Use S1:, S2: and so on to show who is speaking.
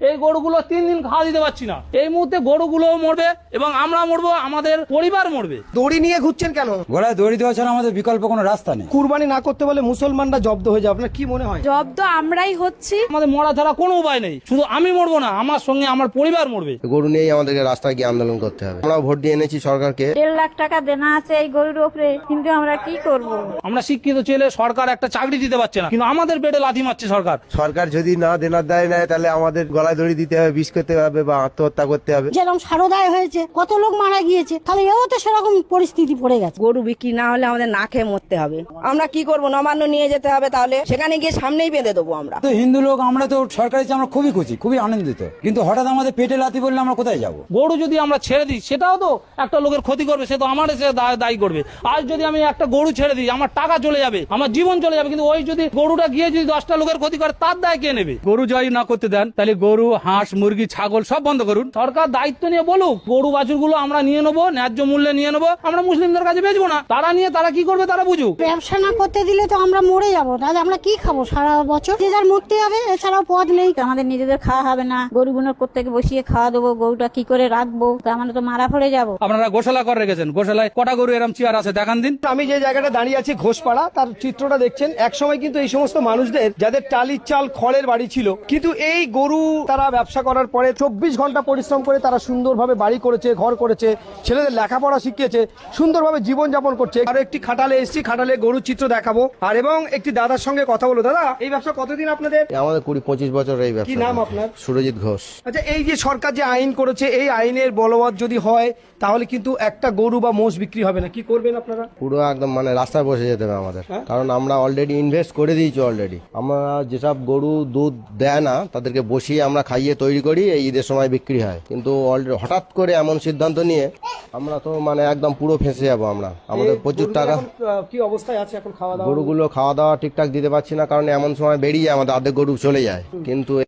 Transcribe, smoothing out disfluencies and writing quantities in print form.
S1: এই গরুগুলো 3 দিন খাওয়া দিতে পারছি না। এই মুহূর্তে গরুগুলোও মরবে এবং আমরা মরবো, আমাদের পরিবার মরবে।
S2: দড়ি নিয়ে ঘুরছেন কেন?
S3: গলায় দড়ি দেওয়া ছাড়া আমাদের বিকল্প কোনো রাস্তা নেই।
S2: কুরবানি না করতে বলে মুসলমানরা জব্দ হয়ে যায়, আপনার কি মনে হয়?
S4: জব্দ আমরাই হচ্ছি।
S1: আমাদের মরা ছাড়া কোনো উপায় নেই। শুধু আমি মরবো না, আমার সঙ্গে আমার পরিবার মরবে।
S5: গরু নিয়েই আমাদেরকে রাস্তায় গিয়ে আন্দোলন করতে হবে। আমরা ভোট দিয়ে এনেছি সরকারকে।
S4: 1.5 লাখ টাকা দেনা আছে এই গরুর উপরে, কিন্তু আমরা কি করব?
S1: আমরা শিক্ষিত ছেলে, সরকার একটা চাকরি দিতে পারছে না, কিন্তু আমাদের পেটে লাথি মারছে সরকার।
S5: সরকার যদি না দেনার দায় নেয় তাহলে আমাদের গলায় দড়ি দিতে হবে, বিষ করতে হবে বা আত্মহত্যা করতে হবে।
S6: যেরকম সারদায় হয়েছে, কত লোক মারা গিয়েছে, তাহলে এও তো সেরকম পরিস্থিতি পড়ে গেছে।
S7: গরু বিক্রি না হলে আমাদের না খেয়ে মরতে হবে। আমরা কি করব? নবান্ন নিয়ে যেতে হবে, তাহলে সেখানে গিয়ে সামনেই বেঁধে দেবো আমরা।
S3: তো হিন্দু লোক আমরা তো সরকারি আমরা খুবই খুশি, খুবই আনন্দিত, কিন্তু হঠাৎ আমাদের পেটে লাথি বললে আমরা কোথায় যাব?
S1: গরু যদি আমরা ছেড়ে দিই সেটাও তো একটা লোকের ক্ষতি করবে, সে তো আমার এসে দায়ী করবে। আজ যদি আমি একটা গরু ছেড়ে দিই, আমার টাকা চলে যাবে, আমার জীবন চলে যাবে, কিন্তু ওই যদি গরুটা গিয়ে যদি 10টা লোকের ক্ষতি করে, তার দায় কে নেবে? গরু জয় না করতে দেন, তাহলে গরু, হাঁস, মুরগি, ছাগল সব বন্ধ করুন। সরকার দায়িত্ব নিয়ে বলুক, গরু বাছুরগুলো আমরা নিয়ে নেবো, ন্যায্য মূল্যে নিয়ে নেবো, আমরা মুসলিমদের কাছে বেচবো না। তারা নিয়ে তারা কি করবে তারা বুঝুক।
S6: ব্যবসা না করতে দিলে তো আমরা মরে যাবো, তাহলে আমরা কি খাবো সারা বছর? যে যার মরতে হবে, এছাড়াও পথ নেই।
S4: আমাদের নিজেদের খাওয়া হবে না, গরুগুলোর প্রত্যেকে বসিয়ে খাওয়া দেবো, গরুটা কি করে রাখবো? আমরা তো মারা পড়ে যাবো।
S1: আপনারা গোশালা করে রেখেছেন, গোশালায় কটা গরু এরম চেয়ার আছে দেখান দিন।
S2: আমি যে জায়গাটা দাঁড়িয়ে আছি ঘোষপাড়া, তার চিত্রটা দেখছেন। এক সময় কিন্তু এই সমস্ত মানুষদের যাদের টালির চাল খড়ের বাড়ি ছিল, কিন্তু এই গরু তারা ব্যবসা করার পরে 24 ঘন্টা পরিশ্রম করে তারা সুন্দরভাবে বাড়ি করেছে, ঘর করেছে, ছেলেদের লেখাপড়া শিখিয়েছে, সুন্দরভাবে জীবনযাপন করছে। আরো একটি খাটালে এসেছি, খাটালে গরুর চিত্র দেখাবো আর এবং একটি দাদার সঙ্গে কথা বলো। দাদা, এই ব্যবসা কতদিন আপনাদের?
S5: আমাদের 20-25 বছর এই ব্যবসা।
S2: কি নাম আপনার?
S5: সুরজিৎ ঘোষ।
S2: আচ্ছা, এই যে সরকার যে আইন করেছে, এই আইনের বলবৎ যদি হয় তাহলে কিন্তু একটা গরু বা মোষ বিক্রি হবে না, কি করবেন আপনারা?
S5: পুরো একদম মানে রাস্তায় বসে যেতে হবে আমাদের, কারণ আমরা অলরেডি ইনভেস্ট করে দিয়েছি। অলরেডি আমরা যেসব গরু দুধ দেয় না তাদেরকে বসিয়ে আমরা খাইয়ে তৈরি করি, এই ঈদের সময় বিক্রি হয়। কিন্তু হঠাৎ করে এমন সিদ্ধান্ত নিয়ে আমরা তো মানে একদম পুরো ফেঁসে যাবো আমরা। আমাদের প্রচুর টাকা।
S2: কি অবস্থায় আছে এখন খাওয়া দাওয়া?
S5: গরুগুলো খাওয়া দাওয়া ঠিকঠাক দিতে পারছি না, কারণ এমন সময় বেরিয়ে আমাদের অর্ধেক গরু চলে যায়। কিন্তু